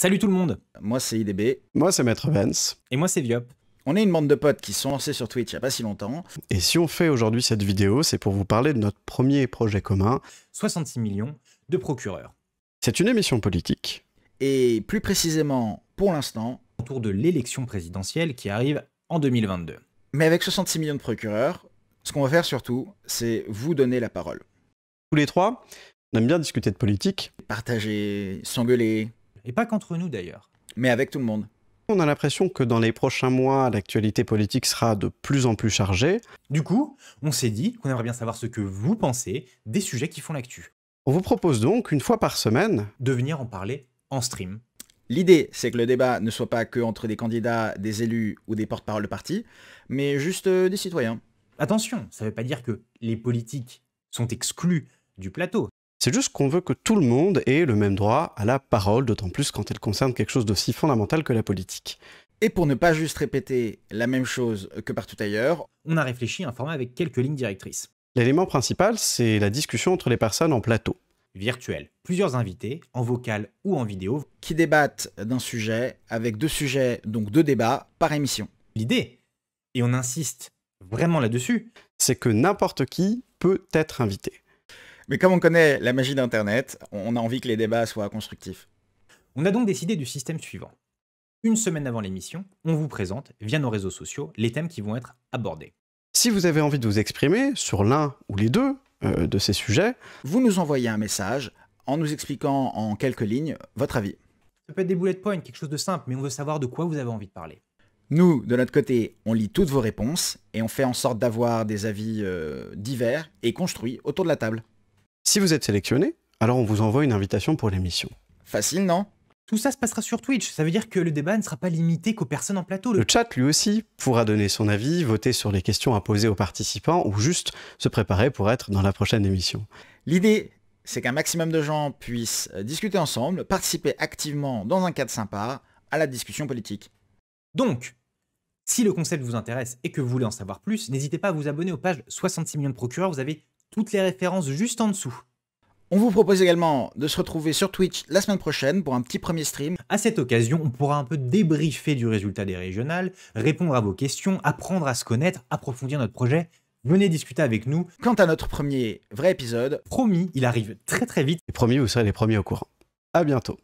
Salut tout le monde. Moi c'est IDB. Moi c'est Maître Vance. Et moi c'est Viop. On est une bande de potes qui se sont lancés sur Twitch il n'y a pas si longtemps. Et si on fait aujourd'hui cette vidéo, c'est pour vous parler de notre premier projet commun. 66 millions de procureurs. C'est une émission politique. Et plus précisément, pour l'instant, Autour de l'élection présidentielle qui arrive en 2022. mais avec 66 millions de procureurs, ce qu'on va faire surtout, c'est vous donner la parole. Tous les trois, on aime bien discuter de politique. Partager, s'engueuler, Et pas qu'entre nous d'ailleurs. mais avec tout le monde. On a l'impression que dans les prochains mois, l'actualité politique sera de plus en plus chargée. Du coup, on s'est dit qu'on aimerait bien savoir ce que vous pensez des sujets qui font l'actu. On vous propose donc, une fois par semaine, De venir en parler en stream. L'idée, c'est que le débat ne soit pas que entre des candidats, des élus ou des porte-parole de parti, mais juste des citoyens. Attention, ça veut pas dire que les politiques sont exclus du plateau. c'est juste qu'on veut que tout le monde ait le même droit à la parole, d'autant plus quand elle concerne quelque chose d'aussi fondamental que la politique. Et pour ne pas juste répéter la même chose que partout ailleurs, On a réfléchi à un format avec quelques lignes directrices. L'élément principal, c'est la discussion entre les personnes en plateau. Virtuel. Plusieurs invités, en vocal ou en vidéo. qui débattent d'un sujet avec deux sujets, donc deux débats par émission. L'idée, et on insiste vraiment là-dessus, C'est que n'importe qui peut être invité. Mais comme on connaît la magie d'Internet, on a envie que les débats soient constructifs. on a donc décidé du système suivant. Une semaine avant l'émission, on vous présente, via nos réseaux sociaux, les thèmes qui vont être abordés. Si vous avez envie de vous exprimer sur l'un ou les deux de ces sujets, Vous nous envoyez un message en nous expliquant en quelques lignes votre avis. Ça peut être des bullet points, quelque chose de simple, mais on veut savoir de quoi vous avez envie de parler. Nous, de notre côté, on lit toutes vos réponses et on fait en sorte d'avoir des avis divers et construits autour de la table. si vous êtes sélectionné, alors on vous envoie une invitation pour l'émission. Facile, non? Tout ça se passera sur Twitch, ça veut dire que le débat ne sera pas limité qu'aux personnes en plateau. Le chat, lui aussi, pourra donner son avis, voter sur les questions à poser aux participants ou juste se préparer pour être dans la prochaine émission. L'idée, c'est qu'un maximum de gens puissent discuter ensemble, participer activement dans un cadre sympa à la discussion politique. Donc, si le concept vous intéresse et que vous voulez en savoir plus, n'hésitez pas à vous abonner aux pages 66 millions de procureurs, vous avez toutes les références juste en dessous. On vous propose également de se retrouver sur Twitch la semaine prochaine pour un petit premier stream. À cette occasion, on pourra un peu débriefer du résultat des régionales, répondre à vos questions, apprendre à se connaître, approfondir notre projet. Venez discuter avec nous. Quant à notre premier vrai épisode, Promis, il arrive très très vite. Et promis, vous serez les premiers au courant. À bientôt.